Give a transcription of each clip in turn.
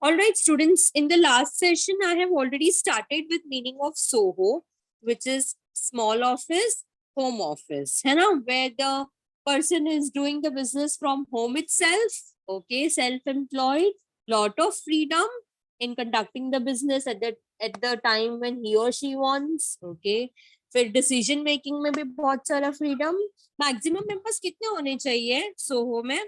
All right, students, in the last session, I have already started with meaning of SOHO, which is small office, home office, है ना? Where the person is doing the business from home itself, okay, self-employed, lot of freedom in conducting the business at the time when he or she wants, okay. फिर decision making में भी बहुत सारा freedom. Maximum members कितने होने चाहिए Soho में?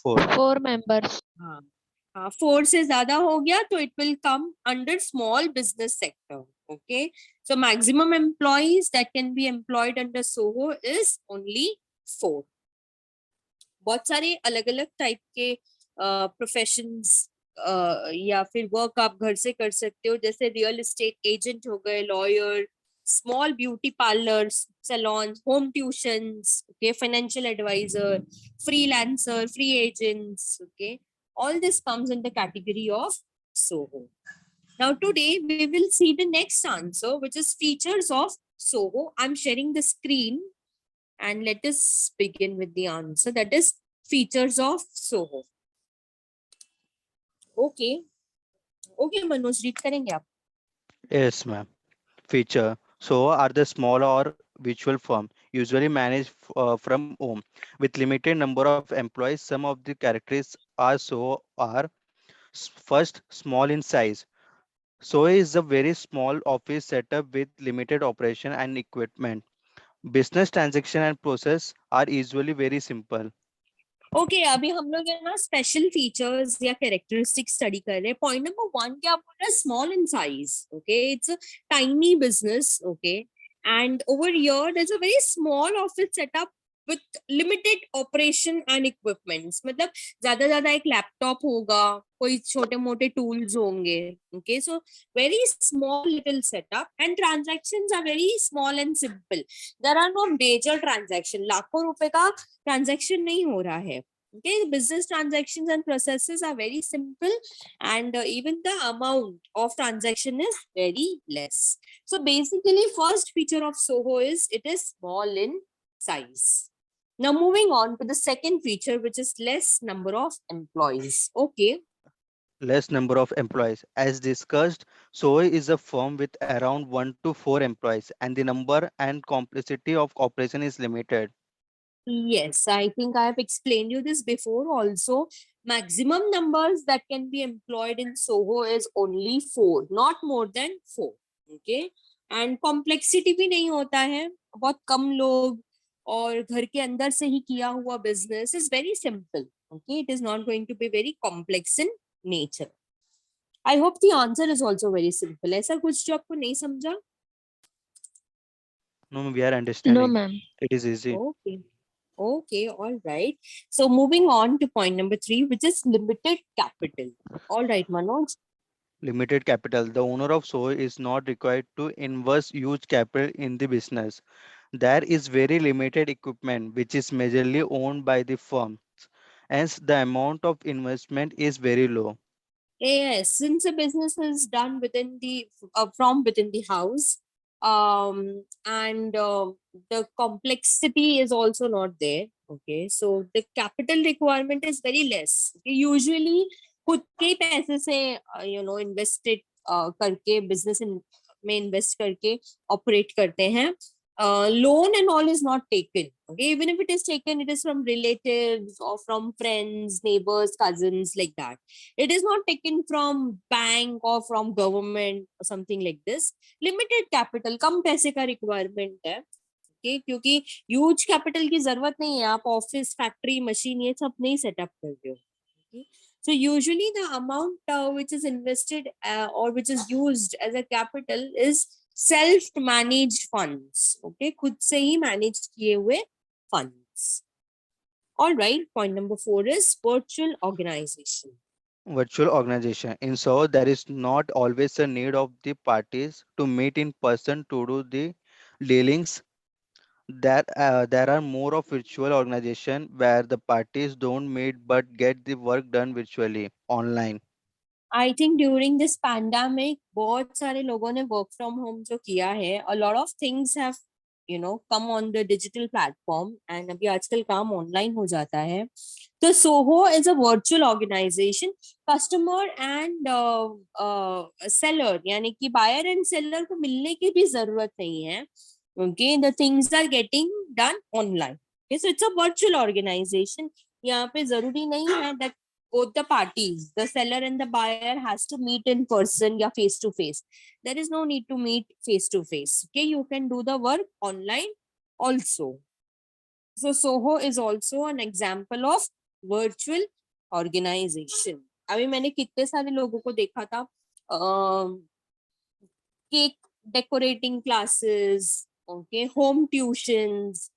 4. 4 members. हाँ, 4 से ज्यादा हो गया तो it will come under small business sector. Okay, so maximum employees that can be employed under Soho is only 4. बहुत सारे अलग अलग टाइप के प्रोफेशंस या फिर वर्क आप घर से कर सकते हो, जैसे रियल एस्टेट एजेंट हो गए, lawyer, small beauty parlours, salon, home tuitions, okay, financial advisor, freelancer, free agents, okay. All this comes in the category of SOHO. Now today we will see the next answer, which is features of SOHO. I'm sharing the screen and let us begin with the answer, that is features of SOHO. Okay. Okay, Manoj, read करेंगे आप? Yes, ma'am. Feature. So are the small or virtual firm usually managed from home with limited number of employees. Some of the characteristics are so are first, small in size. So is a very small office setup with limited operation and equipment. Business transaction and process are usually very simple. Okay, अभी हम लोग है ना special features या characteristics study कर रहे हैं. Point number 1 क्या बोल रहा है? Small in size. Okay, it's a tiny business. Okay, and over here there is a very small office setup with limited operation and equipments. मतलब ज्यादा एक लैपटॉप होगा, कोई छोटे मोटे टूल्स होंगे. Okay, so very small little setup and transactions are very small and simple. There are no major transaction. लाखों रुपए का transaction नहीं हो रहा है. Okay, business transactions and processes are very simple, and even the amount of transaction is very less. So basically, first feature of SOHO is it is small in size. Now moving on to the second feature, which is less number of employees. Okay. Less number of employees. As discussed, SOE is a firm with around 1 to 4 employees and the number and complexity of operation is limited. Yes, I think I have explained you this before also. Maximum numbers that can be employed in SOHO is only 4, not more than 4. Okay, and complexity भी नहीं होता है, बहुत कम लोग और घर के अंदर से ही किया हुआ business is very simple. Okay, it is not going to be very complex in nature. I hope the answer is also very simple. ऐसा कुछ जो आपको नहीं समझा? No, we are No, understanding. ma'am. It is easy. Okay. Okay, all right. So moving on to point number 3, which is limited capital. All right, Manoj. Limited capital. The owner of SOE is not required to invest huge capital in the business. There is very limited equipment which is majorly owned by the firm. Hence, the amount of investment is very low. Yes, since the business is done within the from within the house, and the complexity is also not there. Okay, so the capital requirement is very less. Usually, खुद के ही पैसे से invested करके business में invest करके operate करते हैं. Loan and all is not taken. Okay, even if it is taken, it is from relatives or from friends, neighbors, cousins, like that. It is not taken from bank or from government or something like this. Limited capital, कम पैसे का requirement है. Okay, क्योंकि huge capital की जरूरत नहीं है, आप office, factory, machine ये सब नहीं सेटअप कर रहे हो. Okay. So usually the amount which is invested or which is used as a capital is self-managed funds. Okay, खुद से ही manage किए हुए funds. All right, point number 4 is virtual organization. Virtual organization. In so there is not always a need of the parties to meet in person to do the dealings. There are more of virtual organization where the parties don't meet but get the work done virtually online. I think during this pandemic, बहुत सारे लोगों ने work from home जो किया है, a lot of things have come on the digital platform, and अभी आजकल काम online हो जाता है, तो SOHO is a virtual organization. Customer and seller, यानी कि buyer and seller को मिलने की भी जरूरत नहीं है. Okay, the things are getting done online. Okay, so it's a virtual organization. यहाँ पे जरूरी नहीं है that both the parties, the seller and the buyer, has to meet in person या face to face. There is no need to meet face to face. Okay, you can do the work online also. So SOHO is also an example of virtual organization. अभी मैंने कितने सारे लोगों को देखा था, cake decorating classes, okay, home tuitions,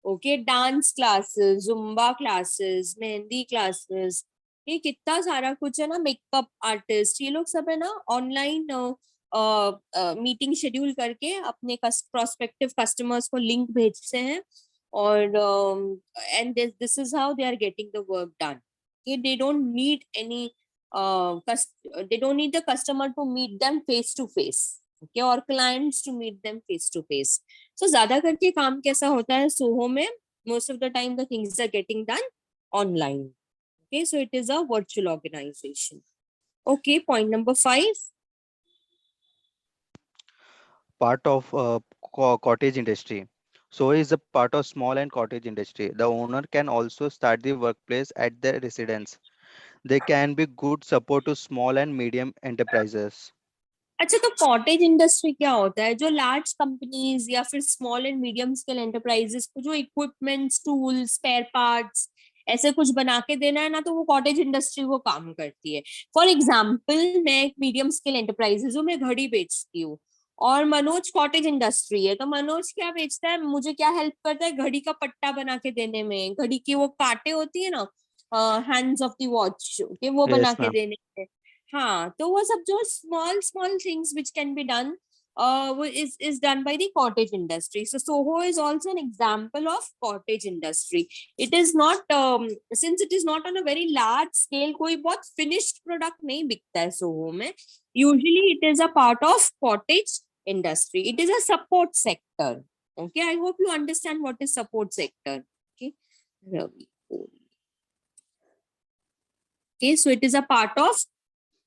okay, dance classes, Zumba classes, mehndi classes, ये कितना सारा कुछ है ना, मेकअप आर्टिस्ट, ये लोग सब है ना ऑनलाइन मीटिंग शेड्यूल करके अपने प्रोस्पेक्टिव कस्टमर्स को लिंक भेजते हैं, और and this is how they are getting the work done. They don't need any, they don't need the customer to meet them face to face, okay, or clients to meet them face to face. So ज्यादा करके काम कैसा होता है Soho में, most of the time the things are getting done online. Okay, so it is a virtual organization. Okay, point number 5. Part of cottage industry. So is a part of small and cottage industry. The owner can also start the workplace at their residence. They can be good support to small and medium enterprises. अच्छा, तो cottage industry क्या होता है? जो large companies या फिर small and medium scale enterprises को जो इक्विपमेंट्स, टूल्स, स्पेयर पार्ट्स ऐसे कुछ बना के देना है ना, तो वो कॉटेज इंडस्ट्री वो काम करती है. फॉर एग्जाम्पल, मैं एक मीडियम स्केल एंटरप्राइजेस हूँ, मैं घड़ी बेचती हूँ, और मनोज कॉटेज इंडस्ट्री है. तो मनोज क्या बेचता है, मुझे क्या हेल्प करता है, घड़ी का पट्टा बना के देने में, घड़ी की वो कांटे होती है ना, हैंड्स ऑफ द वॉच के, वो बना Yes, के ma'am. देने में. हाँ, तो वो सब जो small small things which can be done, वो is done by the cottage industry. So SOHO is also an example of cottage industry. It is not, since it is not on a very large scale, कोई बहुत finished product नहीं बिकता है SOHO में. Usually it is a part of cottage industry. It is a support sector. Okay, I hope you understand what is support sector. Okay, Ravi. Okay, so it is a part of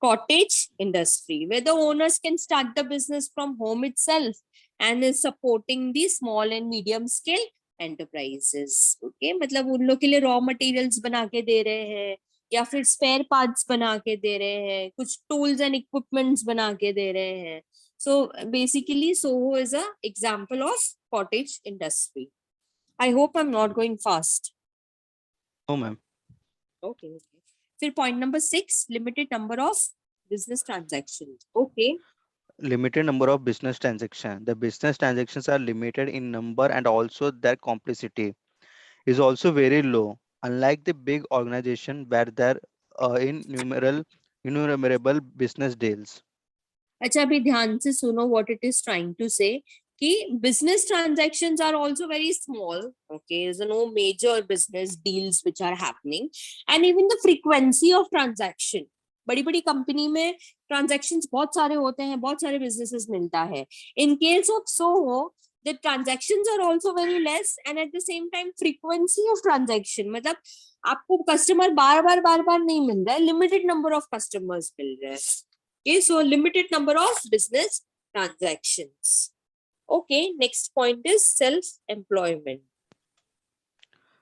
cottage industry where the owners can start the business from home itself and is supporting the small and medium scale enterprises. Okay, मतलब उन लोग के लिए raw materials बना के दे रहे हैं, या फिर स्पेयर पार्ट्स बना के दे रहे हैं, कुछ टूल्स एंड इक्विपमेंट्स बना के दे रहे हैं. So basically SOHO is a example of cottage industry. I hope I'm not going fast. No, ma'am. Okay. फिर point number 6, limited number of business transactions. Okay. Limited number of business transactions. The business transactions are limited in number and also their complexity is also very low. Unlike the big organization where there are innumerable business deals. अच्छा, अभी ध्यान से सुनो what it is trying to say, कि business transactions are also very small. Okay, there's no major business deals which are happening, and even the frequency of transaction, बड़ी बड़ी company में transactions बहुत सारे होते हैं, बहुत सारे businesses मिलता है. In case of SOHO, the transactions are also very less, and at the same time frequency of transaction, मतलब आपको कस्टमर बार बार नहीं मिल रहा है, लिमिटेड नंबर ऑफ कस्टमर्स मिल रहे हैं. Okay, so limited number of business transactions. Okay, next point is self-employment.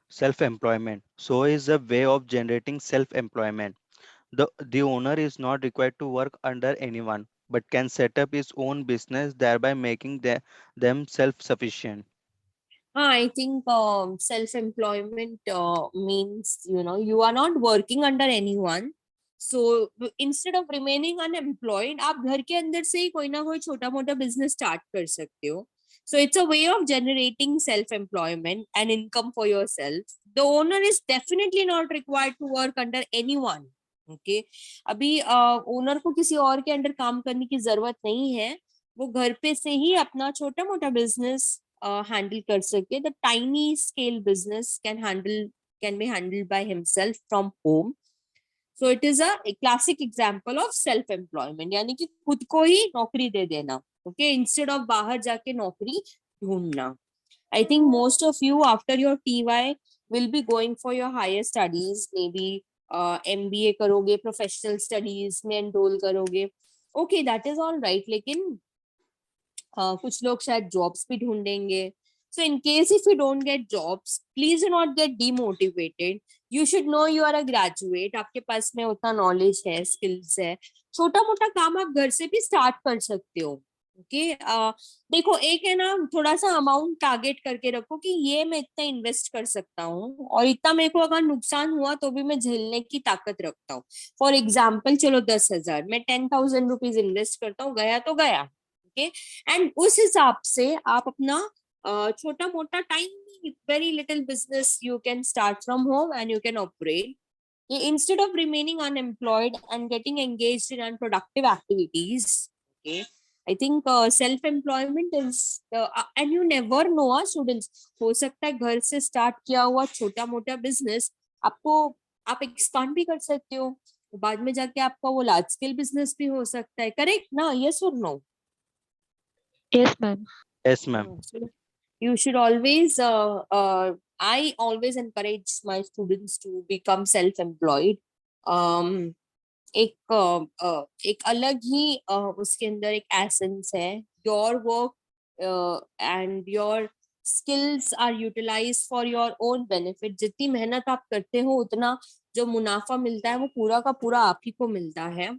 Self-employment. So is a way of generating self-employment. The owner is not required to work under anyone, but can set up his own business, thereby making them self-sufficient. I think self-employment means, you are not working under anyone. So instead of remaining unemployed, आप घर के अंदर से ही कोई ना कोई छोटा मोटा business start कर सकते हो. So it's a way of generating self-employment and income for yourself. The owner is definitely not required to work under anyone. Okay, अभी ओनर को किसी और के अंडर काम करने की जरूरत नहीं है. वो घर पे से ही अपना छोटा मोटा बिजनेस handle कर सके. The tiny scale business can be handled by himself from home. So it is a classic example of self employment, यानी कि खुद को ही नौकरी दे देना. Okay, instead of बाहर जाके नौकरी ढूंढना. I think most of you after your TY will be going for your higher studies, maybe MBA करोगे, professional studies में enroll करोगे. Okay, that is all right. लेकिन कुछ लोग शायद जॉब्स भी ढूंढेंगे. So in case if you don't get jobs, please do not get demotivated. You should know you are a graduate. आपके पास में उतना नॉलेज है, स्किल्स है. छोटा मोटा काम आप घर से भी स्टार्ट कर सकते हो. ओके, देखो, एक है ना, थोड़ा सा अमाउंट टारगेट करके रखो कि ये मैं इतना इन्वेस्ट कर सकता हूँ और इतना मेरे को अगर नुकसान हुआ तो भी मैं झेलने की ताकत रखता हूँ. फॉर एग्जाम्पल, चलो 10,000, मैं 10,000 रुपीज इन्वेस्ट करता हूँ, गया तो गया. ओके, एंड उस हिसाब से आप अपना छोटा मोटा time, very little business you can start from home and you can operate. Instead of remaining unemployed and getting engaged in unproductive activities, okay, I think self-employment is and you never know, students, हो सकता है घर से start किया हुआ छोटा मोटा business आपको, आप एक्सपांड भी कर सकते हो. बाद में जाके आपका वो लार्ज स्केल बिजनेस भी हो सकता है. करेक्ट ना? यस और no? Yes, ma'am. Yes, ma'am. So you should always, I always encourage my students to become self-employed. Um, एक अलग ही उसके अंदर एक एसेंस है. Your work and your skills are utilize for your own benefit. जितनी मेहनत आप करते हो उतना जो मुनाफा मिलता है वो पूरा का पूरा आप ही को मिलता है.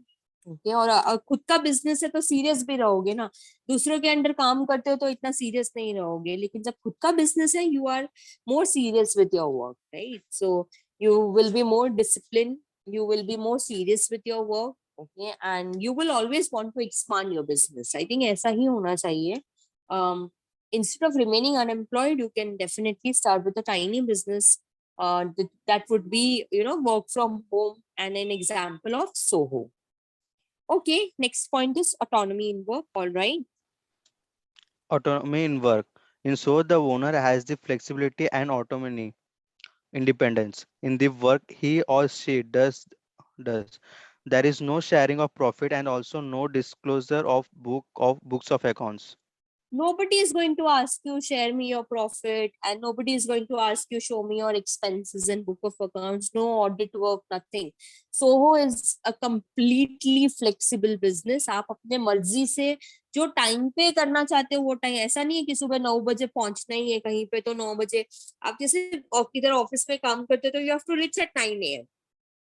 ओके, और खुद का बिजनेस है तो सीरियस भी रहोगे ना. दूसरों के अंडर काम करते हो तो इतना सीरियस नहीं रहोगे, लेकिन जब खुद का बिजनेस है you are more serious with your work, right? So you will be more disciplined, you will be more serious with your work, okay, and you will always want to expand your business. I think ऐसा ही होना चाहिए. um Instead of remaining unemployed, you can definitely start with a tiny business that would be, work from home, and an example of SOHO. Okay, next point is autonomy in work. All right. Autonomy in work. In so the owner has the flexibility and autonomy, independence in the work he or she does. There is no sharing of profit and also no disclosure of books of accounts. Nobody is going to ask you share me your profit, and nobody is going to ask you show me your expenses and book of accounts. No audit work, nothing. Soho is a completely flexible business. आप अपने मर्जी से जो time पे करना चाहते हो वो टाइम, ऐसा नहीं है कि सुबह 9 बजे पहुंचना ही है कहीं पे तो 9 बजे. आप जैसे किधर ऑफिस में काम करते हो तो you have to reach at 9 a.m.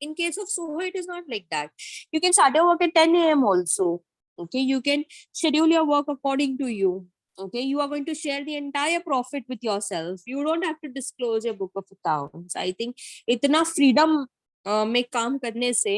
In case of Soho, it is not like that. You can start your work at 10 a.m. also. Okay, you can schedule your work according to you. Okay, you are going to share the entire profit with yourself. You don't have to disclose your book of accounts. I think इतना freedom में काम करने से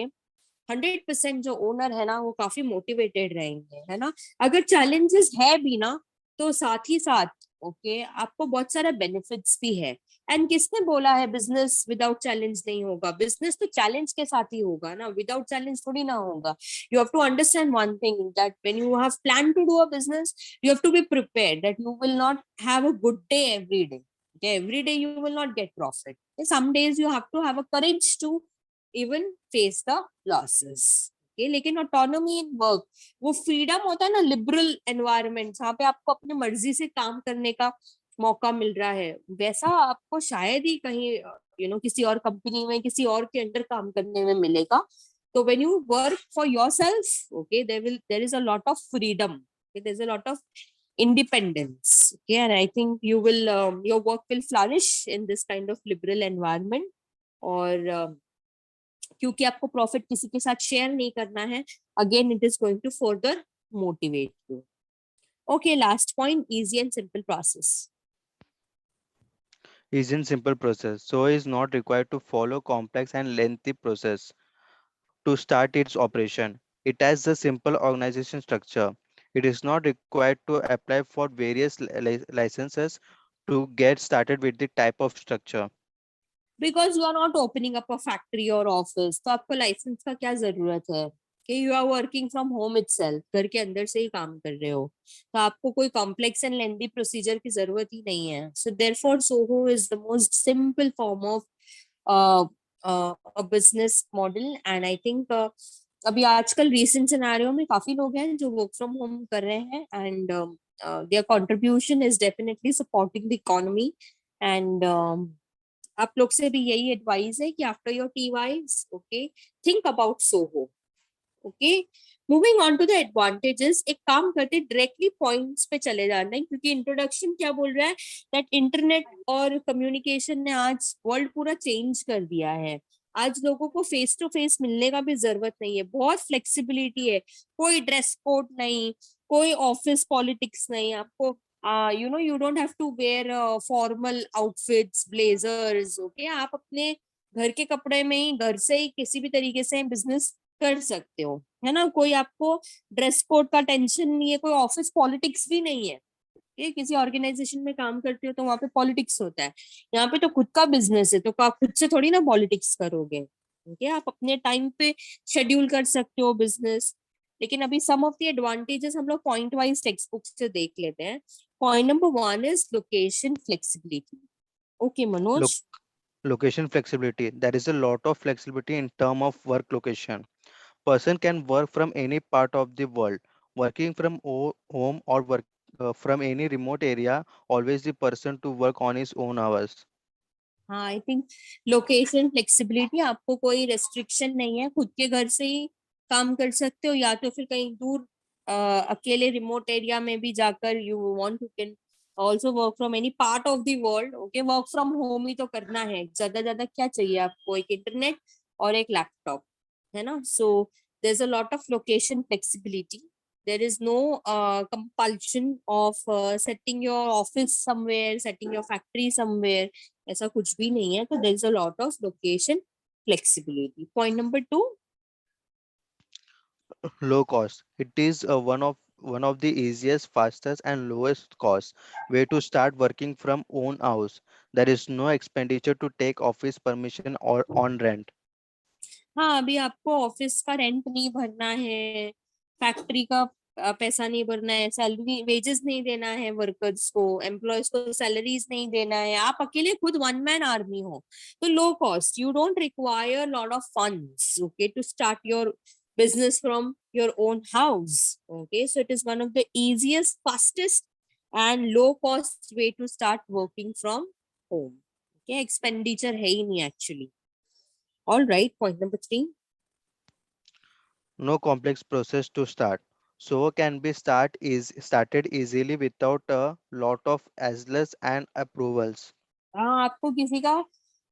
100% जो owner है ना वो काफी मोटिवेटेड रहेंगे, है ना. अगर चैलेंजेस है भी ना तो साथ ही साथ, ओके, आपको बहुत सारा बेनिफिट्स भी है. एंड किसने बोला है बिजनेस विदाउट चैलेंज नहीं होगा? बिजनेस तो चैलेंज के साथ ही होगा ना, विदाउट चैलेंज थोड़ी ना होगा. You have to understand one thing, that when you have plan to do a business, you have to be prepared that you will not have a good day every day. Okay, every day you will not get profit. Okay, some days you have to have a courage to even face the losses. Okay, लेकिन autonomy in work, वो freedom होता है ना, liberal environment जहाँ पे आपको अपनी मर्जी से काम करने का मौका मिल रहा है, वैसा आपको शायद ही कहीं किसी और कंपनी में किसी और के अंडर काम करने में मिलेगा. तो when you work for yourself, okay, there is a lot of freedom. Okay, there's a lot of independence. Okay, and I think your work will flourish in this kind of liberal environment. और क्योंकि आपको profit किसी के साथ share नहीं करना है, again it is going to further motivate you. Okay, last point, easy and simple process. Is in simple process, so is not required to follow complex and lengthy process to start its operation. It has a simple organization structure. It is not required to apply for various licenses to get started with the type of structure. Because you are not opening up a factory or office, तो आपको licence का क्या जरूरत है? कि you are working from home itself, घर के अंदर से ही काम कर रहे हो, तो आपको कोई कॉम्प्लेक्स एंड लेंदी प्रोसीजर की जरूरत ही नहीं है. So therefore Soho is the most simple form of a business model. And I think अभी आजकल रिसेंट सिनेरियो में काफी लोग हैं जो वर्क फ्रॉम होम कर रहे हैं, and their contribution is definitely supporting the economy. And आप लोग से भी यही एडवाइस है कि after your TYs, okay, think about SOHO. Okay, moving on to the advantages. एक काम करते डायरेक्टली पॉइंट्स पे चले जाना है, क्योंकि इंट्रोडक्शन क्या बोल रहा है, दैट इंटरनेट और कम्युनिकेशन ने आज वर्ल्ड पूरा चेंज कर दिया है. आज लोगों को फेस टू फेस मिलने का भी जरूरत नहीं है, बहुत फ्लेक्सिबिलिटी है. कोई ड्रेस कोड नहीं, कोई ऑफिस पॉलिटिक्स नहीं. आपको you don't have to wear formal outfits, blazers. Okay, आप अपने घर के कपड़े में ही, घर से ही किसी भी तरीके से बिजनेस कर सकते हो, है ना. कोई आपको ड्रेस कोड का टेंशन नहीं है, कोई ऑफिस पॉलिटिक्स भी नहीं है. ये किसी ऑर्गेनाइजेशन में काम करते हो तो वहां पे पॉलिटिक्स होता है. यहाँ पे तो खुद का बिजनेस है, तो आप खुद से थोड़ी ना पॉलिटिक्स करोगे. ओके, आप अपने टाइम पे शेड्यूल कर सकते हो बिजनेस. लेकिन अभी सम ऑफ द एडवांटेजेस हम लोग पॉइंट वाइज टेक्स्ट बुक से देख लेते हैं. Point number 1 is location flexibility. Okay Look, Manoj. location flexibility. There is a lot of flexibility in term of work location. Person can work from any part of the world. Working from home or work from any remote area, always the person to work on his own hours. हाँ, I think location flexibility, आपको कोई restriction नहीं है, खुद के घर से ही काम कर सकते हो, या तो फिर कहीं दूर अकेले रिमोट एरिया में भी जाकर you want, you can also work from any part of the world. Okay, work from home ही तो करना है, ज्यादा ज्यादा क्या चाहिए आपको, एक इंटरनेट और एक लैपटॉप, है ना. So there is a lot of location flexibility. there is no compulsion of setting your office somewhere, setting your factory somewhere. ऐसा कुछ भी नहीं है, तो there is a lot of location flexibility. Point number 2. Low cost. It is one of the easiest, fastest, and lowest cost way to start working from own house. There is no expenditure to take office permission or on rent. हाँ, अभी आपको office का rent नहीं भरना है, factory का पैसा नहीं भरना है, सैलरी वेजेस नहीं देना है, वर्कर्स को, एम्प्लॉयज को सैलरीज नहीं देना है, आप अकेले खुद वन मैन आर्मी हो. तो low cost, you don't require lot of funds, okay, to start your business from your own house. Okay, so it is one of the easiest, fastest, and low cost way to start working from home. Okay, expenditure है ही नहीं actually. All right, point number 3. No complex process to start. So can be started easily without a lot of hassles and approvals. हाँ, आपको किसी का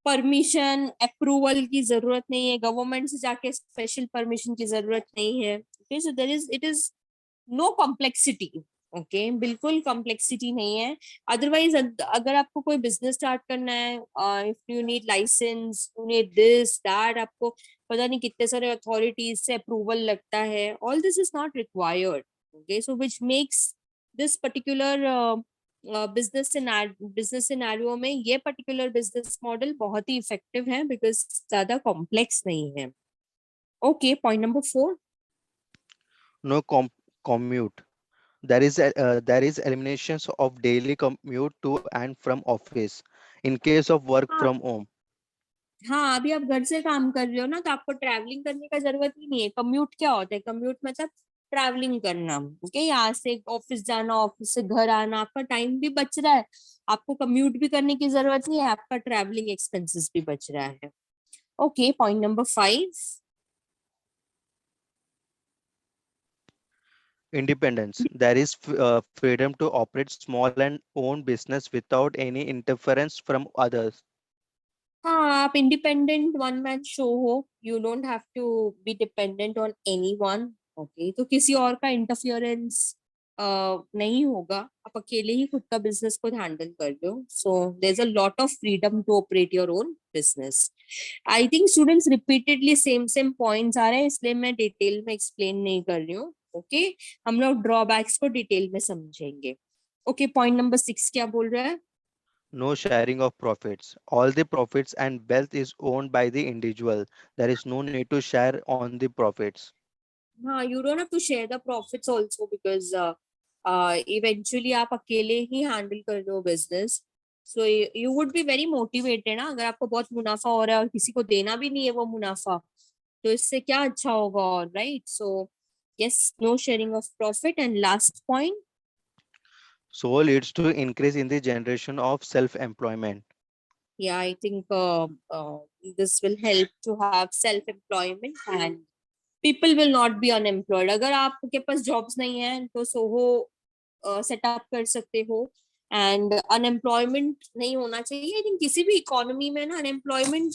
permission approval की जरूरत नहीं है, गवर्नमेंट से जाके स्पेशल परमिशन की जरूरत नहीं है. Okay, so there is, it is no complexity. Okay, बिल्कुल कॉम्प्लेक्सिटी नहीं है. अदरवाइज अगर आपको कोई बिजनेस स्टार्ट करना है, if you need licence, you need this that, आपको पता नहीं कितने सारे अथॉरिटीज से अप्रूवल लगता है, all this is not required. Okay, so which makes this particular business scenario में ये पर्टिकुलर बिजनेस मॉडल बहुत ही इफेक्टिव है, बिकॉज ज्यादा कॉम्प्लेक्स नहीं है. Okay, point number 4. No commute. There is eliminations of daily commute to and from office in case of work from home. हाँ, अभी आप घर से काम कर रहे हो ना, तो आपको ट्रैवलिंग करने का जरूरत ही नहीं है. कम्यूट क्या होता है, कम्यूट मतलब ट्रैवलिंग करना. ओके, यहाँ से ऑफिस जाना, ऑफिस से घर आना, आपका टाइम भी बच रहा है, आपको कम्यूट भी करने की जरूरत नहीं है, आपका ट्रैवलिंग एक्सपेंसेस भी बच रहा है. Okay, point number 5. Independence. There is freedom to operate small and own business without any interference from others. हाँ, आप इंडिपेंडेंट वन मैन शो हो, you don't have to be dependent on anyone. Okay, तो किसी और का interference नहीं होगा, आप अकेले ही खुद का बिजनेस खुद हैंडल कर रहे हो. So there is a lot of freedom to operate your own business. I think students repeatedly same same points आ रहे हैं, इसलिए मैं डिटेल में एक्सप्लेन नहीं कर रही हूँ. ओके, हम लोग ड्रॉबैक्स को डिटेल में समझेंगे. ओके, पॉइंट नंबर 6 क्या बोल रहा है. No sharing of profits. All the profits and wealth is owned by the individual. There is no need to share on the profits. हाँ, you don't have to share the profits also, because eventually आप अकेले ही handle कर रहे हो business. So you would be very motivated ना, अगर आपको बहुत मुनाफा हो रहा है और किसी को देना भी नहीं है वो मुनाफा, तो इससे क्या अच्छा होगा. और right, so yes, no sharing of profit. And last point. So leads to increase in the generation of self-employment. Yeah, I think this will help to have self employment and people will not be unemployed. अगर आपके पास jobs नहीं है तो Soho setup कर सकते हो and unemployment नहीं होना चाहिए। आई थिंक किसी भी इकोनॉमी में ना अनएम्प्लॉयमेंट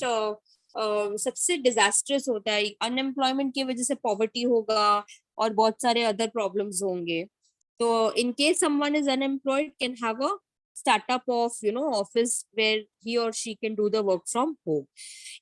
सबसे डिजास्ट्रस होता है। अनएम्प्लॉयमेंट की वजह से पॉवर्टी होगा और बहुत सारे अदर प्रॉब्लम्स होंगे। तो in case someone is unemployed can have a startup of office where he or she can do the work from home।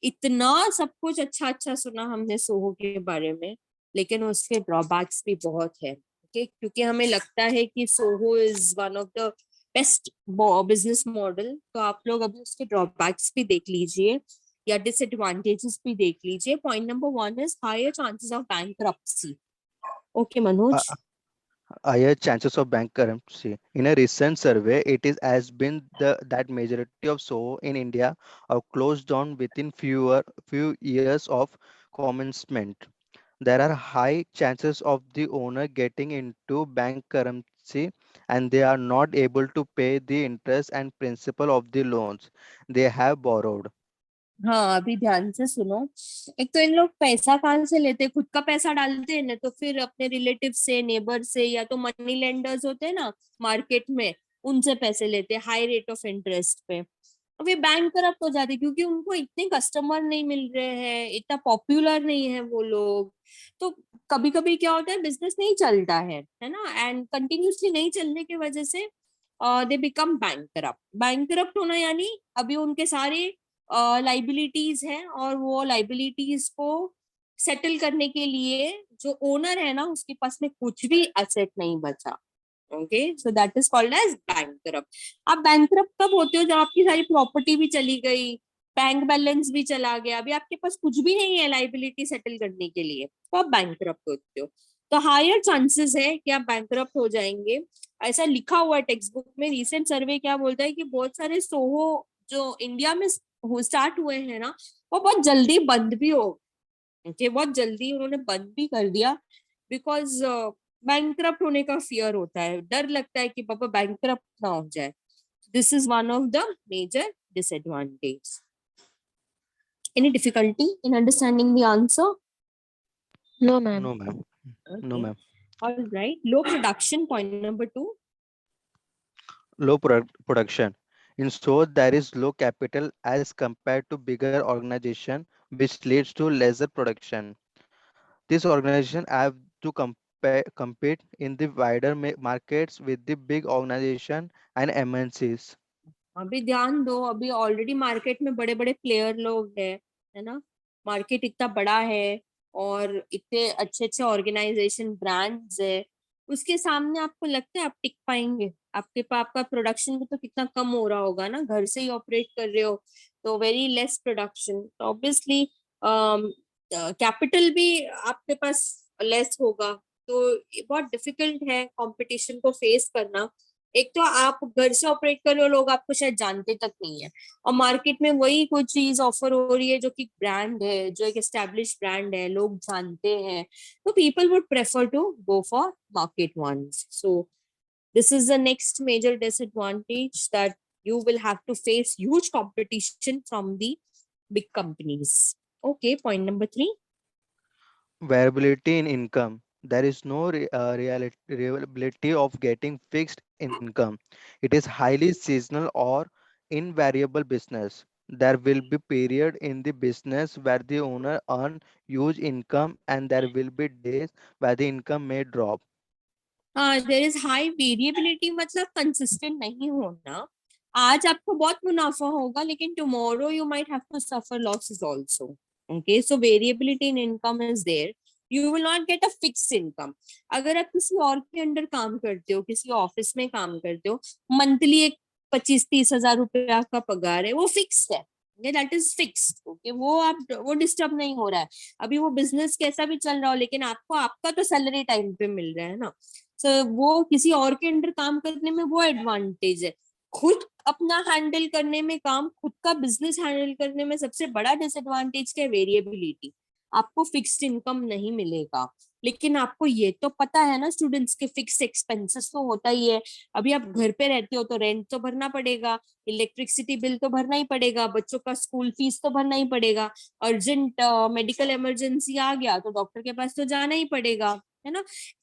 इतना सब कुछ अच्छा अच्छा सुना हमने सोहो के बारे में, लेकिन उसके ड्रॉबैक्स भी बहुत है। ओके, क्योंकि हमें लगता है कि Soho is one of the best business model. तो आप लोग अभी उसके ड्रॉबैक्स भी देख लीजिए या डिसएडवांटेजेस भी देख लीजिए। Point number 1 is higher chances of bankruptcy. Okay Manoj. Higher chances of bankruptcy. In a recent survey, it is has been that majority of SOHO in India are closed down within few years of commencement. There are high chances of the owner getting into bankruptcy and they are not able to pay the interest and principal of the loans they have borrowed. हाँ, अभी ध्यान से सुनो। एक तो इन लोग पैसा कहाँ से लेते हैं? खुद का पैसा डालते हैं ना, तो फिर अपने रिलेटिव से, नेबर से, या तो मनी लेंडर्स होते हैं ना मार्केट में, उनसे पैसे लेते हैं हाई रेट ऑफ इंटरेस्ट पे। अब ये बैंक करप्ट हो जाते हैं क्योंकि उनको इतने कस्टमर नहीं मिल रहे हैं, इतना पॉपुलर नहीं है वो लोग। तो कभी कभी क्या होता है, बिजनेस नहीं चलता है ना, एंड कंटिन्यूसली नहीं चलने की वजह से they become bank corrupt. Bank corrupt होना यानी अभी उनके सारे लाइबिलिटीज हैं और वो लाइबिलिटीज को सेटल करने के लिए जो ओनर है ना उसके पास में कुछ भी एसेट नहीं बचा। Okay, so that is called as bankrupt. आप बैंकरप्ट कब होते हो? जब आपकी सारी प्रॉपर्टी भी चली गई, बैंक बैलेंस भी चला गया, अभी आपके पास कुछ भी नहीं है लाइबिलिटी सेटल करने के लिए, तो आप बैंकरप्ट होते हो। तो हायर चांसेस है कि आप बैंकरप्ट हो जाएंगे। ऐसा लिखा हुआ है टेक्स्ट बुक में। रिसेंट सर्वे क्या बोलता है कि बहुत सारे सोहो जो इंडिया में स्टार्ट हुए हैं ना, वो बहुत जल्दी बंद भी हो गए। बहुत जल्दी उन्होंने बंद भी कर दिया बिकॉज बैंकरप्ट होने का फियर होता है, डर लगता है कि पापा बैंकरप्ट ना हो जाए। This is one of the major disadvantage. Any difficulty in understanding the answer? No, ma'am. No, ma'am. No, Okay, ma'am. all right. Low production, point number 2. Low production. In so there is low capital as compared to bigger organization, which leads to lesser production. These organizations have to compete in the wider markets with the big organization and MNCs. अभी ध्यान दो, अभी already market में बड़े बड़े player लोग हैं, है ना। मार्केट इतना बड़ा है और इतने अच्छे अच्छे ऑर्गेनाइजेशन ब्रांड्स है, उसके सामने आपको लगता है आप टिक पाएंगे? आपके पास आपका प्रोडक्शन भी तो कितना कम हो रहा होगा ना, घर से ही ऑपरेट कर रहे हो, तो वेरी लेस प्रोडक्शन, तो ऑब्वियसली कैपिटल भी आपके पास लेस होगा। तो ये बहुत डिफिकल्ट है कंपटीशन को फेस करना। एक तो आप घर से ऑपरेट कर रहे हो, लोग आपको शायद जानते तक नहीं है, और मार्केट में वही कोई चीज ऑफर हो रही है जो कि ब्रांड है, जो एक एस्टेब्लिश ब्रांड है, लोग जानते हैं, तो people would prefer to go for market ones. So this is the next major disadvantage, that you will have to face huge competition from the big companies. Okay, point number 3. Variability in income. There is no reliability of getting fixed income. It is highly seasonal or invariable business. There will be period in the business where the owner earn huge income and there will be days where the income may drop. There is high variability, मतलब consistent नहीं होना। आज आपको बहुत मुनाफा होगा लेकिन tomorrow you might have to suffer losses also. Okay, so variability in income is there. You will not get a fix income. अगर आप किसी और के अंडर काम करते हो, किसी ऑफिस में काम करते हो, मंथली एक 25-30 हजार रुपया का पगार है, वो फिक्स है, दैट इज फिक्स्ड। ओके, वो आप वो डिस्टर्ब नहीं हो रहा है। अभी वो बिजनेस कैसा भी चल रहा हो लेकिन आपको आपका तो सैलरी टाइम पे मिल रहा है ना। वो किसी और के अंडर काम करने में वो एडवांटेज है। खुद अपना हैंडल करने में, काम खुद का बिजनेस हैंडल करने में सबसे बड़ा डिसएडवांटेज क्या है? वेरिएबिलिटी। आपको फिक्स्ड इनकम नहीं मिलेगा। लेकिन आपको ये तो पता है ना स्टूडेंट्स के फिक्स एक्सपेंसेस तो होता ही है। अभी आप घर पे रहते हो तो रेंट तो भरना पड़ेगा, इलेक्ट्रिसिटी बिल तो भरना ही पड़ेगा, बच्चों का स्कूल फीस तो भरना ही पड़ेगा, अर्जेंट मेडिकल इमरजेंसी आ गया तो डॉक्टर के पास तो जाना ही पड़ेगा, है ना।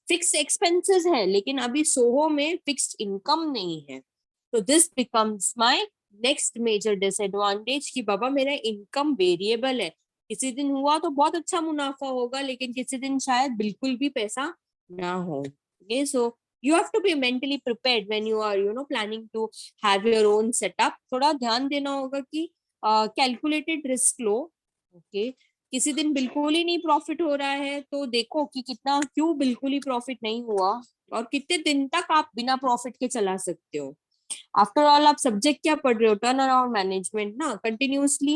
फिक्स एक्सपेंसेस है, लेकिन अभी सोहो में फिक्स्ड इनकम नहीं है। तो this becomes my next major disadvantage कि बाबा मेरा इनकम वेरिएबल है। किसी दिन हुआ तो बहुत अच्छा मुनाफा होगा, लेकिन किसी दिन शायद बिल्कुल भी पैसा ना हो। Okay, so you have to be mentally prepared when you are planning to have your own setup. थोड़ा ध्यान देना होगा कि कैलकुलेटेड रिस्क लो। ओके, किसी दिन बिल्कुल ही नहीं प्रॉफिट हो रहा है तो देखो कि कितना, क्यों बिल्कुल ही प्रॉफिट नहीं हुआ, और कितने दिन तक आप बिना प्रॉफिट के चला सकते हो। आफ्टर ऑल आप सब्जेक्ट क्या पढ़ रहे हो, टर्न अराउंड मैनेजमेंट ना। कंटिन्यूअसली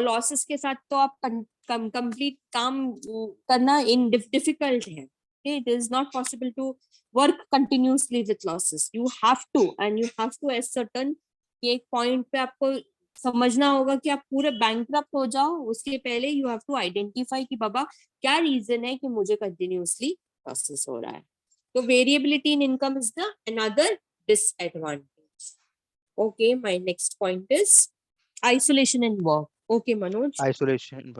लॉसेस के साथ तो आप कंप्लीट काम करना इन डिफिकल्ट है। It is not possible to work continuously with losses. You have to and you have to at certain एक पॉइंट पे आपको समझना होगा कि आप पूरे बैंकरप्ट हो जाओ, उसके पहले यू हैव टू आइडेंटिफाई कि बाबा क्या रीजन है कि मुझे कंटिन्यूअसली लॉसेस हो रहा है। तो variability in income is the another disadvantage. Okay, my next point is isolation in work. Okay, Manoj. Isolation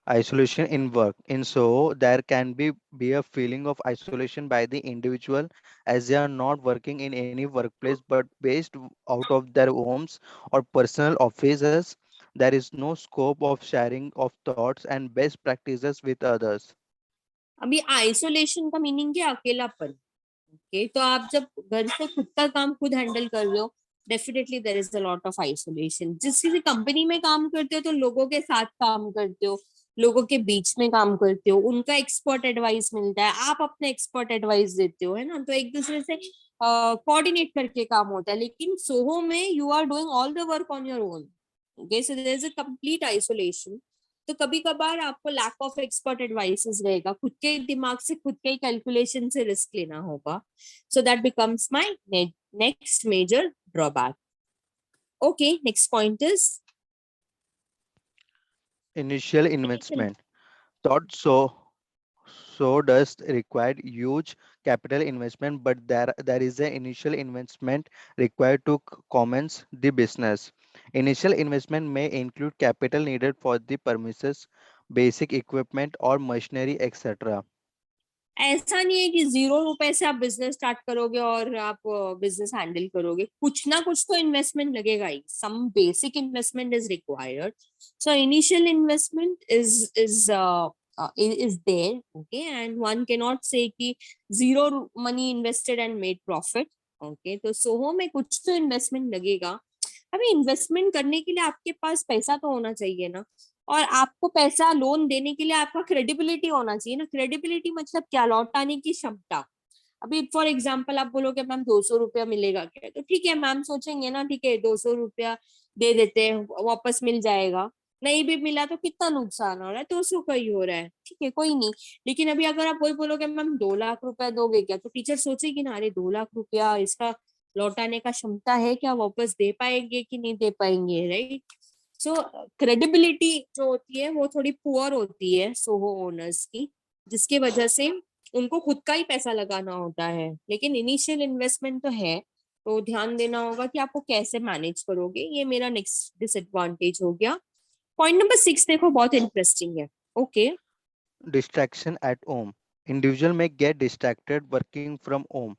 isolation in work. In so there can be a feeling of isolation by the individual as they are not working in any workplace but based out of their homes or personal offices. There is no scope of sharing of thoughts and best practices with others. अभी isolation का meaning क्या, अकेलापन। Okay, तो आप जब घर से खुद का काम खुद हैंडल कर रहे हो, definitely there is a lot of isolation. जिस किसी कंपनी में काम करते हो तो लोगों के साथ काम करते हो, लोगों के बीच में काम करते हो, उनका एक्सपर्ट एडवाइस मिलता है, आप अपने एक्सपर्ट एडवाइस देते हो, है ना। तो एक दूसरे से कोऑर्डिनेट करके काम होता है। लेकिन सोहो में you are doing all the work on your own. Okay, so there is a complete isolation. तो कभी कभार आपको लैक ऑफ एक्सपर्ट एडवाइसेस रहेगा, खुद के दिमाग से खुद के कैलकुलेशन से रिस्क लेना होगा। So that becomes my next major drawback. Okay, next point is Initial initial. investment. Thought so does require huge capital investment, but there is an initial investment required to commence the business. Initial investment may include capital needed for the premises, basic equipment or machinery, etc. ऐसा नहीं है कि 0 रुपए से आप business start करोगे और आप बिजनेस हैंडल करोगे। कुछ ना कुछ तो इन्वेस्टमेंट लगेगा ही, some basic investment is required. So initial investment is there, okay, and one cannot say कि zero money invested and made profit। okay, तो सोहो में कुछ तो इन्वेस्टमेंट लगेगा। अभी इन्वेस्टमेंट करने के लिए आपके पास पैसा तो होना चाहिए ना, और आपको पैसा लोन देने के लिए आपका क्रेडिबिलिटी होना चाहिए ना। क्रेडिबिलिटी मतलब क्या, लौटाने की क्षमता। अभी फॉर एग्जाम्पल आप बोलोगे मैम 200 रुपया मिलेगा क्या, तो ठीक है मैम सोचेंगे ना, ठीक है 200 रुपया दे देते हैं, वापस मिल जाएगा। नहीं भी मिला तो कितना नुकसान हो रहा है, 200 का ही हो रहा है, ठीक है कोई नहीं। लेकिन अभी अगर आप वही बोलोगे मैम 2 लाख रुपया दोगे क्या, तो टीचर सोचेगी ना, अरे 2 लाख रुपया इसका लौटाने का क्षमता है क्या, वापस दे पाएंगे कि नहीं दे पाएंगे, राइट। सो क्रेडिबिलिटी जो होती है वो थोड़ी पुअर होती है सोहो ओनर्स की, जिसकी वजह से उनको खुद का ही पैसा लगाना होता है। लेकिन इनिशियल इन्वेस्टमेंट तो है, तो ध्यान देना होगा कि आपको कैसे मैनेज करोगे। ये मेरा नेक्स्ट डिसएडवांटेज हो गया। पॉइंट नंबर 6 देखो, बहुत इंटरेस्टिंग है। Okay, Distraction at home. Individual may get distracted working from home.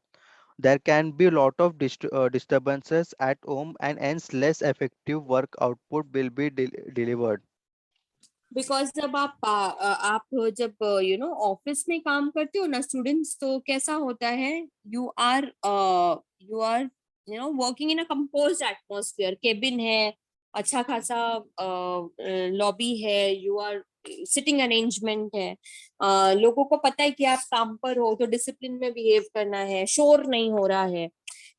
There can be a lot of disturbances at home and hence less effective work output will be delivered. Because जब आप जब office में काम करते हो ना students, तो कैसा होता है, you are working in a composed atmosphere. Cabin है, अच्छा खासा लॉबी है, यू आर सिटिंग अरेंजमेंट है, लोगों को पता है कि आप काम पर हो तो डिसिप्लिन में बिहेव करना है, शोर नहीं हो रहा है।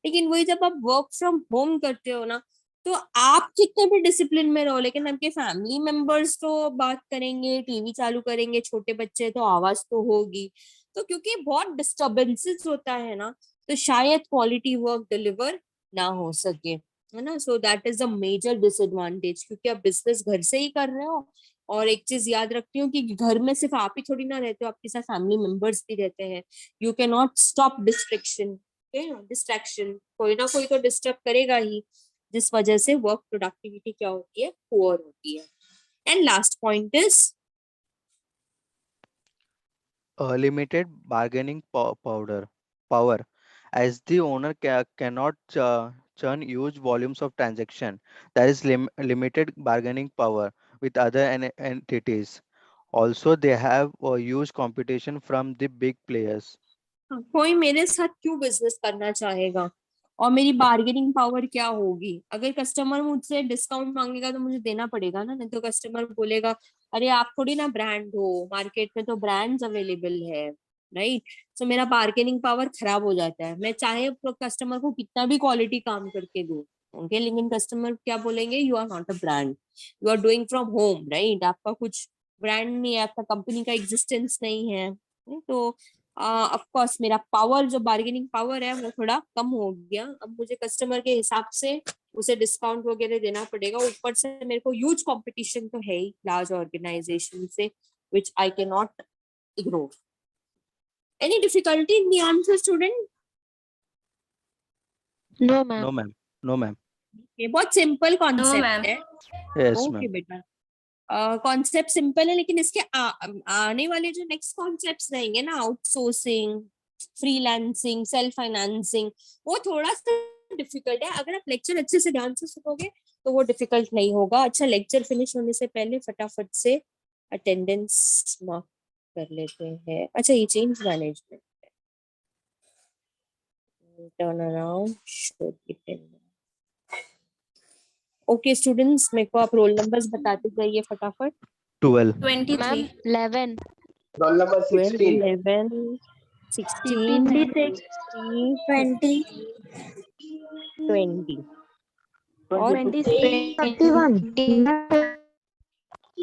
लेकिन वही जब आप वर्क फ्रॉम होम करते हो ना, तो आप कितने भी डिसिप्लिन में रहो, लेकिन आपके फैमिली मेंबर्स तो बात करेंगे, टीवी चालू करेंगे, छोटे बच्चे तो आवाज तो होगी। तो क्योंकि बहुत डिस्टरबेंसेस होता है ना, तो शायद क्वालिटी वर्क डिलीवर ना हो सके। है ना. So that is a major disadvantage, क्योंकि आप बिजनेस घर से ही कर रहे हो. और एक चीज याद रखती हूँ कि घर में सिर्फ आप ही थोड़ी ना रहते हो, आपके साथ फैमिली मेंबर्स भी रहते हैं. You can not stop distraction. Distraction कोई ना कोई तो डिस्टर्ब करेगा ही, जिस वजह से वर्क प्रोडक्टिविटी क्या होती है, पुअर होती है. And last point is Limited bargaining power, as the owner cannot churn huge volumes of transaction. There is limited bargaining power with other entities. Also, they have a huge competition from the big players. कोई मेरे साथ क्यों business करना चाहेगा, और मेरी bargaining power क्या होगी. अगर कस्टमर मुझसे डिस्काउंट मांगेगा तो मुझे देना पड़ेगा ना, नहीं तो कस्टमर बोलेगा अरे आप थोड़ी ना ब्रांड हो, मार्केट में तो ब्रांड्स अवेलेबल है. राइट. सो मेरा बार्गेनिंग पावर खराब हो जाता है. मैं चाहे कस्टमर को कितना भी क्वालिटी काम करके दूं, ओके, लेकिन कस्टमर क्या बोलेंगे, you are not a brand, you are doing from home. Right. आपका कुछ ब्रांड नहीं है, आपका कंपनी का एग्जिस्टेंस नहीं है. तो ऑफ कोर्स मेरा पावर, जो बार्गेनिंग पावर है, वो थोड़ा कम हो गया. अब मुझे कस्टमर के हिसाब से उसे डिस्काउंट वगैरह देना पड़ेगा. ऊपर से मेरे को ह्यूज कंपटीशन तो है ही लार्ज ऑर्गेनाइजेशन से, which I cannot ignore. Any difficulty in the answer, student? No, ma'am. No, ma'am. No, ma'am. ये बहुत सिंपल नो कॉन्सेप्ट मैम. है. Yes, okay ma'am. बेटा, कॉन्सेप्ट सिंपल है, लेकिन इसके आने वाले जो नेक्स्ट कॉन्सेप्ट्स रहेंगे ना, आउटसोर्सिंग, फ्रीलांसिंग, सेल्फ फाइनेंसिंग, वो थोड़ा सा डिफिकल्ट है. अगर आप लेक्चर अच्छे से ध्यान से सुनोगे तो वो डिफिकल्ट नहीं होगा. अच्छा, लेक्चर फिनिश होने से पहले फटाफट से अटेंडेंस मार्क कर लेते हैं. अच्छा, ये change management, turn around, show dependent. Okay students, मेरे को आप रोल नंबर्स बताते जाइए फटाफट. 12. 23. Ma'am, 11. Roll number 12, 16. 11, 16, 56. 23, 20. 20. और 26. 31.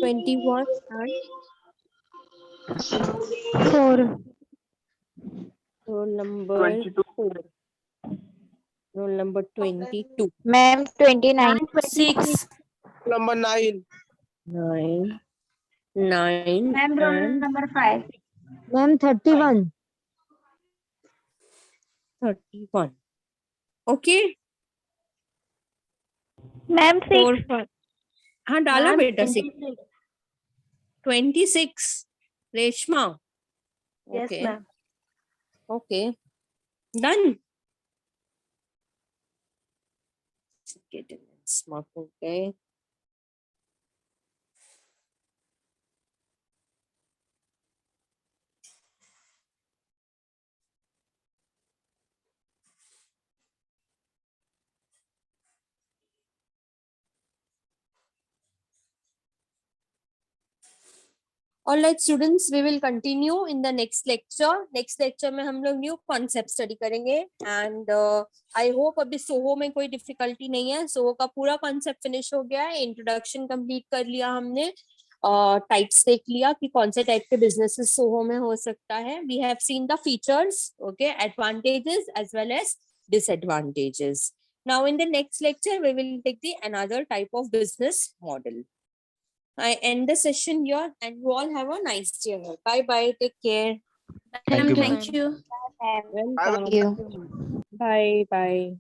21 and 4. roll number 22. 4. Roll number 22. Ma'am, 29. 6. Number 9. 9. 9 Ma'am, roll and number 5. Ma'am, 31. 31. Okay. Ma'am, 4, 6. 5. हाँ डाला Ma'am, बेटा. 6. 26. 26. Reshma. Yes, Okay. ma'am. Okay. Done. Get in mark. Okay. Alright students, we will continue in the next lecture. Next lecture में हम लोग new concept study करेंगे. And I hope अभी SOHO में कोई डिफिकल्टी नहीं है. सोहो का पूरा कॉन्सेप्ट फिनिश हो गया है. इंट्रोडक्शन कंप्लीट कर लिया हमने. टाइप्स देख लिया कि कौन से टाइप के बिजनेसेस सोहो में हो सकता है. We have seen the features, okay, advantages as well as disadvantages. Now in the next lecture we will take the another type of business model. I end the session here, and you all have a nice day. Bye bye. Take care. Thank you, ma'am. Thank you. Welcome. Bye bye.